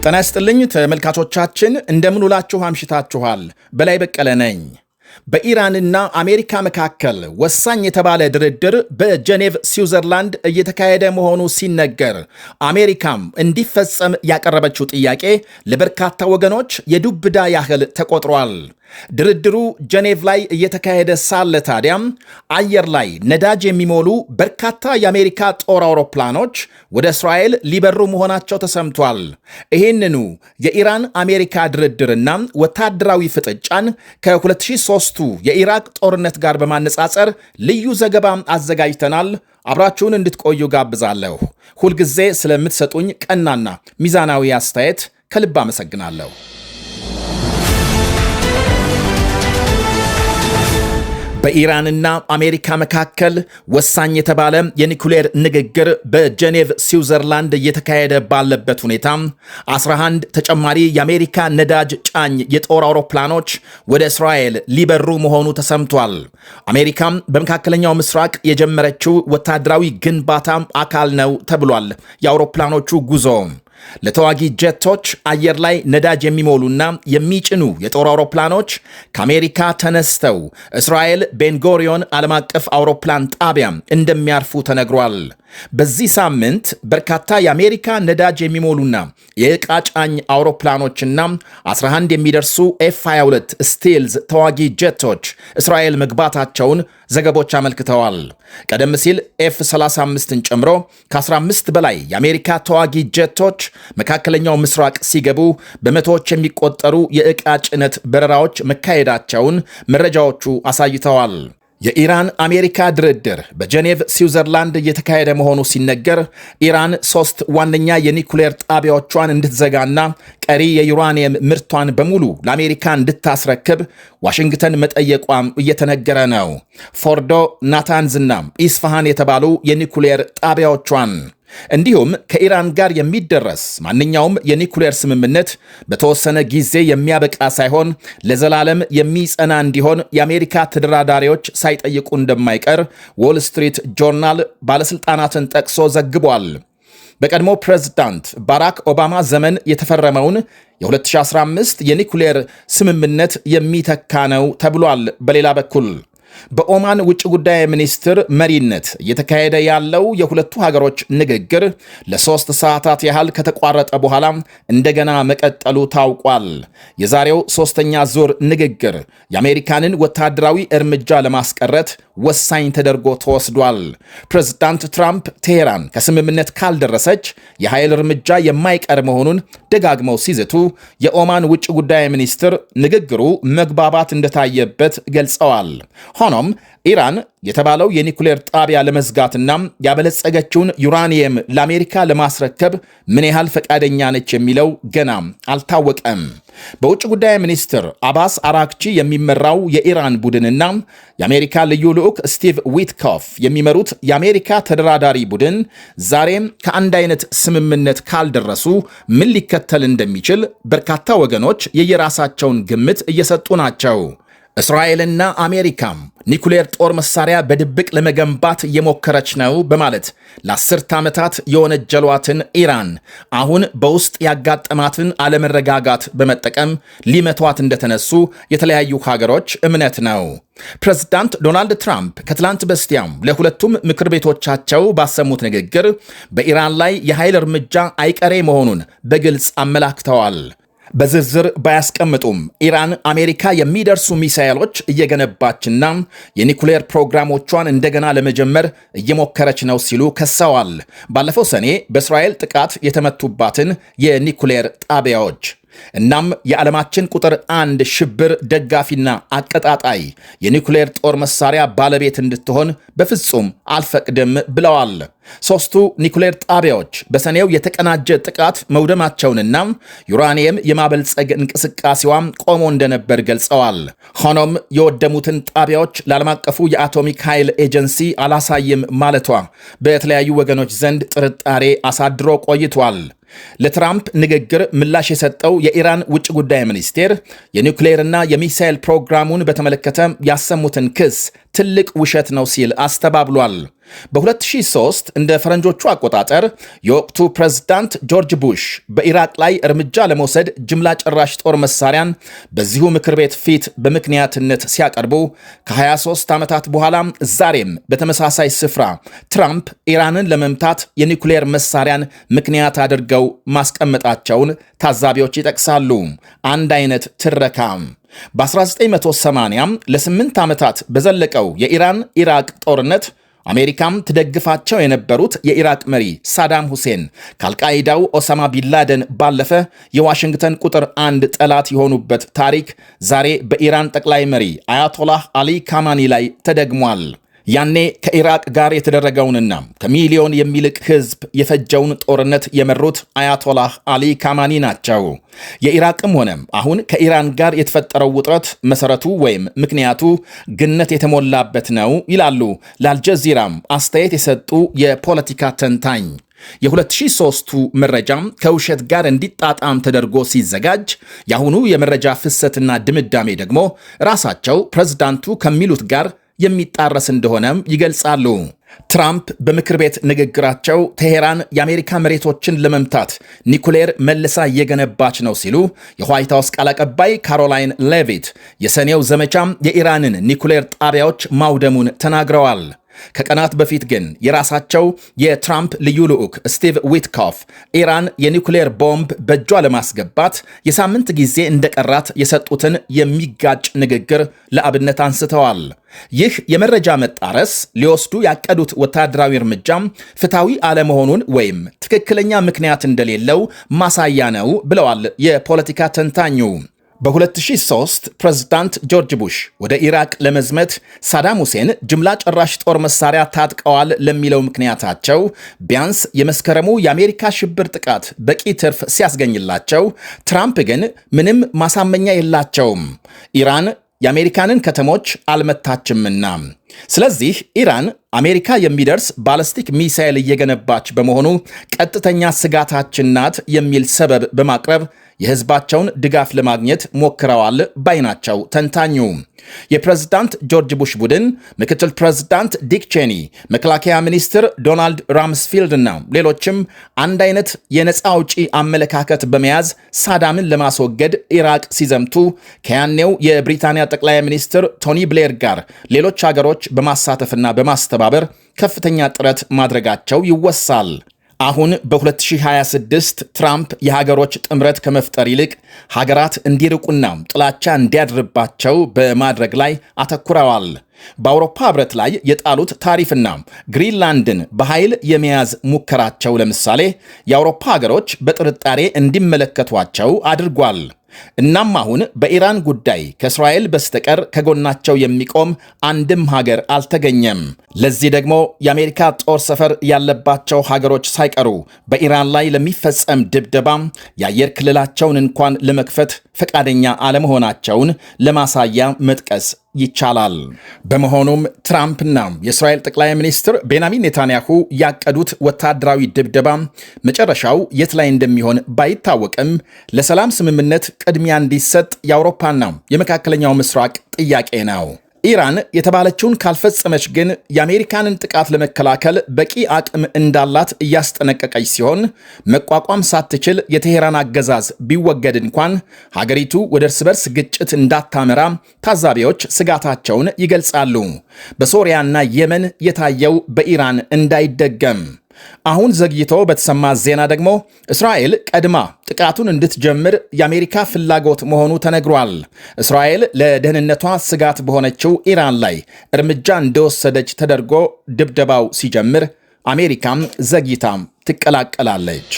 ጤና ይስጥልኝ ተመልካቾቻችን፣ እንደምን ውላችሁ አምሽታችኋል? በላይ በቀለ ነኝ። በኢራንና አሜሪካ መካከል ወሳኝ የተባለ ድርድር በጄኔቭ ስዊዘርላንድ እየተካሄደ መሆኑ ሲነገር፣ አሜሪካም እንዲፈጸም ያቀረበችው ጥያቄ ለበርካታ ወገኖች የዱብዳ ያህል ተቆጥሯል። ድርድሩ ጄኔቭ ላይ እየተካሄደ ሳለ ታዲያም አየር ላይ ነዳጅ የሚሞሉ በርካታ የአሜሪካ ጦር አውሮፕላኖች ወደ እስራኤል ሊበሩ መሆናቸው ተሰምቷል። ይህንኑ የኢራን አሜሪካ ድርድርና ወታደራዊ ፍጥጫን ከ2003ቱ የኢራቅ ጦርነት ጋር በማነጻጸር ልዩ ዘገባ አዘጋጅተናል። አብራችሁን እንድትቆዩ ጋብዛለሁ። ሁልጊዜ ስለምትሰጡኝ ቀናና ሚዛናዊ አስተያየት ከልብ አመሰግናለሁ። በኢራንና አሜሪካ መካከል ወሳኝ የተባለ የኒኩሌር ንግግር በጄኔቭ ስዊዘርላንድ እየተካሄደ ባለበት ሁኔታ 11 ተጨማሪ የአሜሪካ ነዳጅ ጫኝ የጦር አውሮፕላኖች ወደ እስራኤል ሊበሩ መሆኑ ተሰምቷል። አሜሪካም በመካከለኛው ምስራቅ የጀመረችው ወታደራዊ ግንባታ አካል ነው ተብሏል። የአውሮፕላኖቹ ጉዞ ለተዋጊ ጀቶች አየር ላይ ነዳጅ የሚሞሉና የሚጭኑ የጦር አውሮፕላኖች ከአሜሪካ ተነስተው እስራኤል ቤንጎሪዮን ዓለም አቀፍ አውሮፕላን ጣቢያ እንደሚያርፉ ተነግሯል። በዚህ ሳምንት በርካታ የአሜሪካ ነዳጅ የሚሞሉና የዕቃ ጫኝ አውሮፕላኖችና 11 የሚደርሱ ኤፍ-22 ስቲልዝ ተዋጊ ጀቶች እስራኤል መግባታቸውን ዘገቦች አመልክተዋል። ቀደም ሲል ኤፍ-35ን ጨምሮ ከ15 በላይ የአሜሪካ ተዋጊ ጀቶች መካከለኛው ምስራቅ ሲገቡ በመቶዎች የሚቆጠሩ የዕቃ ጭነት በረራዎች መካሄዳቸውን መረጃዎቹ አሳይተዋል። የኢራን አሜሪካ ድርድር በጄኔቭ ስዊዘርላንድ እየተካሄደ መሆኑ ሲነገር፣ ኢራን 3 ዋነኛ የኒኩሌር ጣቢያዎቿን እንድትዘጋና ቀሪ የዩራኒየም ምርቷን በሙሉ ለአሜሪካ እንድታስረክብ ዋሽንግተን መጠየቋም እየተነገረ ነው። ፎርዶ፣ ናታንዝና ኢስፋሃን የተባሉ የኒኩሌር ጣቢያዎቿን እንዲሁም ከኢራን ጋር የሚደረስ ማንኛውም የኒኩሌር ስምምነት በተወሰነ ጊዜ የሚያበቃ ሳይሆን ለዘላለም የሚጸና እንዲሆን የአሜሪካ ተደራዳሪዎች ሳይጠይቁ እንደማይቀር ዎል ስትሪት ጆርናል ባለሥልጣናትን ጠቅሶ ዘግቧል። በቀድሞ ፕሬዝዳንት ባራክ ኦባማ ዘመን የተፈረመውን የ2015 የኒኩሌር ስምምነት የሚተካ ነው ተብሏል። በሌላ በኩል በኦማን ውጭ ጉዳይ ሚኒስትር መሪነት እየተካሄደ ያለው የሁለቱ ሀገሮች ንግግር ለ3 ሰዓታት ያህል ከተቋረጠ በኋላ እንደገና መቀጠሉ ታውቋል። የዛሬው 3ኛ ዙር ንግግር የአሜሪካንን ወታደራዊ እርምጃ ለማስቀረት ወሳኝ ተደርጎ ተወስዷል። ፕሬዝዳንት ትራምፕ ቴሄራን ከስምምነት ካልደረሰች የኃይል እርምጃ የማይቀር መሆኑን ደጋግመው ሲዝቱ፣ የኦማን ውጭ ጉዳይ ሚኒስትር ንግግሩ መግባባት እንደታየበት ገልጸዋል። ሆኖም ኢራን የተባለው የኒኩሌር ጣቢያ ለመዝጋትና ያበለጸገችውን ዩራኒየም ለአሜሪካ ለማስረከብ ምን ያህል ፈቃደኛ ነች የሚለው ገና አልታወቀም። በውጭ ጉዳይ ሚኒስትር አባስ አራክቺ የሚመራው የኢራን ቡድንና የአሜሪካ ልዩ ልዑክ ስቲቭ ዊትኮፍ የሚመሩት የአሜሪካ ተደራዳሪ ቡድን ዛሬም ከአንድ አይነት ስምምነት ካልደረሱ ምን ሊከተል እንደሚችል በርካታ ወገኖች የየራሳቸውን ግምት እየሰጡ ናቸው። እስራኤልና አሜሪካም ኒኩሌር ጦር መሳሪያ በድብቅ ለመገንባት እየሞከረች ነው በማለት ለ10 ዓመታት የወነጀሏትን ኢራን አሁን በውስጥ ያጋጠማትን አለመረጋጋት በመጠቀም ሊመቷት እንደተነሱ የተለያዩ ሀገሮች እምነት ነው። ፕሬዝዳንት ዶናልድ ትራምፕ ከትላንት በስቲያም ለሁለቱም ምክር ቤቶቻቸው ባሰሙት ንግግር በኢራን ላይ የኃይል እርምጃ አይቀሬ መሆኑን በግልጽ አመላክተዋል። በዝርዝር ባያስቀምጡም ኢራን አሜሪካ የሚደርሱ ሚሳኤሎች እየገነባችና የኒኩሌር ፕሮግራሞቿን እንደገና ለመጀመር እየሞከረች ነው ሲሉ ከሰዋል። ባለፈው ሰኔ በእስራኤል ጥቃት የተመቱባትን የኒኩሌር ጣቢያዎች እናም የዓለማችን ቁጥር 1 ሽብር ደጋፊና አቀጣጣይ የኒኩሌር ጦር መሳሪያ ባለቤት እንድትሆን በፍጹም አልፈቅድም ብለዋል። 3ቱ ኒኩሌር ጣቢያዎች በሰኔው የተቀናጀ ጥቃት መውደማቸውንና ዩራኒየም የማበልጸግ እንቅስቃሴዋም ቆሞ እንደነበር ገልጸዋል። ሆኖም የወደሙትን ጣቢያዎች ለዓለም አቀፉ የአቶሚክ ኃይል ኤጀንሲ አላሳይም ማለቷ በተለያዩ ወገኖች ዘንድ ጥርጣሬ አሳድሮ ቆይቷል። ለትራምፕ ንግግር ምላሽ የሰጠው የኢራን ውጭ ጉዳይ ሚኒስቴር የኒውክሌርና የሚሳኤል ፕሮግራሙን በተመለከተ ያሰሙትን ክስ ትልቅ ውሸት ነው ሲል አስተባብሏል። በ2003 እንደ ፈረንጆቹ አቆጣጠር የወቅቱ ፕሬዝዳንት ጆርጅ ቡሽ በኢራቅ ላይ እርምጃ ለመውሰድ ጅምላ ጨራሽ ጦር መሳሪያን በዚሁ ምክር ቤት ፊት በምክንያትነት ሲያቀርቡ ከ23 ዓመታት በኋላ ዛሬም በተመሳሳይ ስፍራ ትራምፕ ኢራንን ለመምታት የኒኩሌር መሳሪያን ምክንያት አድርገው ማስቀመጣቸውን ታዛቢዎች ይጠቅሳሉ። አንድ አይነት ትረካ በ1980 ለ8 ዓመታት በዘለቀው የኢራን ኢራቅ ጦርነት አሜሪካም ትደግፋቸው የነበሩት የኢራቅ መሪ ሳዳም ሁሴን ከአልቃይዳው ኦሳማ ቢንላደን ባለፈ የዋሽንግተን ቁጥር 1 ጠላት የሆኑበት ታሪክ ዛሬ በኢራን ጠቅላይ መሪ አያቶላህ አሊ ካማኒ ላይ ተደግሟል። ያኔ ከኢራቅ ጋር የተደረገውንና ከሚሊዮን የሚልቅ ሕዝብ የፈጀውን ጦርነት የመሩት አያቶላህ አሊ ካማኒ ናቸው። የኢራቅም ሆነ አሁን ከኢራን ጋር የተፈጠረው ውጥረት መሰረቱ ወይም ምክንያቱ ግነት የተሞላበት ነው ይላሉ ለአልጀዚራም አስተያየት የሰጡ የፖለቲካ ተንታኝ። የ2003ቱ መረጃም ከውሸት ጋር እንዲጣጣም ተደርጎ ሲዘጋጅ የአሁኑ የመረጃ ፍሰትና ድምዳሜ ደግሞ ራሳቸው ፕሬዝዳንቱ ከሚሉት ጋር የሚጣረስ እንደሆነም ይገልጻሉ። ትራምፕ በምክር ቤት ንግግራቸው ቴሄራን የአሜሪካ መሬቶችን ለመምታት ኒኩሌር መልሳ እየገነባች ነው ሲሉ የዋይት ሃውስ ቃል አቀባይ ካሮላይን ሌቪት የሰኔው ዘመቻም የኢራንን ኒኩሌር ጣቢያዎች ማውደሙን ተናግረዋል። ከቀናት በፊት ግን የራሳቸው የትራምፕ ልዩ ልዑክ ስቲቭ ዊትኮፍ ኢራን የኒኩሌር ቦምብ በእጇ ለማስገባት የሳምንት ጊዜ እንደቀራት የሰጡትን የሚጋጭ ንግግር ለአብነት አንስተዋል። ይህ የመረጃ መጣረስ ሊወስዱ ያቀዱት ወታደራዊ እርምጃም ፍትሐዊ አለመሆኑን ወይም ትክክለኛ ምክንያት እንደሌለው ማሳያ ነው ብለዋል የፖለቲካ ተንታኙ። በ2003 ፕሬዝዳንት ጆርጅ ቡሽ ወደ ኢራቅ ለመዝመት ሳዳም ሁሴን ጅምላ ጨራሽ ጦር መሳሪያ ታጥቀዋል ለሚለው ምክንያታቸው ቢያንስ የመስከረሙ የአሜሪካ ሽብር ጥቃት በቂ ትርፍ ሲያስገኝላቸው፣ ትራምፕ ግን ምንም ማሳመኛ የላቸውም። ኢራን የአሜሪካንን ከተሞች አልመታችምና። ስለዚህ ኢራን አሜሪካ የሚደርስ ባለስቲክ ሚሳኤል እየገነባች በመሆኑ ቀጥተኛ ስጋታችን ናት የሚል ሰበብ በማቅረብ የህዝባቸውን ድጋፍ ለማግኘት ሞክረዋል ባይ ናቸው ተንታኙ። የፕሬዝዳንት ጆርጅ ቡሽ ቡድን ምክትል ፕሬዝዳንት ዲክ ቼኒ፣ መከላከያ ሚኒስትር ዶናልድ ራምስፊልድ እና ሌሎችም አንድ አይነት የነፃ አውጪ አመለካከት በመያዝ ሳዳምን ለማስወገድ ኢራቅ ሲዘምቱ ከያኔው የብሪታንያ ጠቅላይ ሚኒስትር ቶኒ ብሌር ጋር ሌሎች ሀገሮች በማሳተፍና በማስተባበር ከፍተኛ ጥረት ማድረጋቸው ይወሳል። አሁን በ2026 ትራምፕ የሀገሮች ጥምረት ከመፍጠር ይልቅ ሀገራት እንዲርቁና ጥላቻ እንዲያድርባቸው በማድረግ ላይ አተኩረዋል። በአውሮፓ ህብረት ላይ የጣሉት ታሪፍና ግሪንላንድን በኃይል የመያዝ ሙከራቸው ለምሳሌ የአውሮፓ ሀገሮች በጥርጣሬ እንዲመለከቷቸው አድርጓል። እናም አሁን በኢራን ጉዳይ ከእስራኤል በስተቀር ከጎናቸው የሚቆም አንድም ሀገር አልተገኘም። ለዚህ ደግሞ የአሜሪካ ጦር ሰፈር ያለባቸው ሀገሮች ሳይቀሩ በኢራን ላይ ለሚፈጸም ድብደባ የአየር ክልላቸውን እንኳን ለመክፈት ፈቃደኛ አለመሆናቸውን ለማሳያ መጥቀስ ይቻላል። በመሆኑም ትራምፕና የእስራኤል ጠቅላይ ሚኒስትር ቤንያሚን ኔታንያሁ ያቀዱት ወታደራዊ ድብደባ መጨረሻው የት ላይ እንደሚሆን ባይታወቅም ለሰላም ስምምነት ቅድሚያ እንዲሰጥ የአውሮፓና የመካከለኛው ምስራቅ ጥያቄ ነው። ኢራን የተባለችውን ካልፈጸመች ግን የአሜሪካንን ጥቃት ለመከላከል በቂ አቅም እንዳላት እያስጠነቀቀች ሲሆን መቋቋም ሳትችል የቴሄራን አገዛዝ ቢወገድ እንኳን ሀገሪቱ ወደ እርስ በርስ ግጭት እንዳታመራ ታዛቢዎች ስጋታቸውን ይገልጻሉ። በሶሪያና የመን የታየው በኢራን እንዳይደገም አሁን ዘግይቶ በተሰማ ዜና ደግሞ እስራኤል ቀድማ ጥቃቱን እንድትጀምር የአሜሪካ ፍላጎት መሆኑ ተነግሯል። እስራኤል ለደህንነቷ ስጋት በሆነችው ኢራን ላይ እርምጃ እንደወሰደች ተደርጎ ድብደባው ሲጀምር አሜሪካም ዘግይታም ትቀላቀላለች።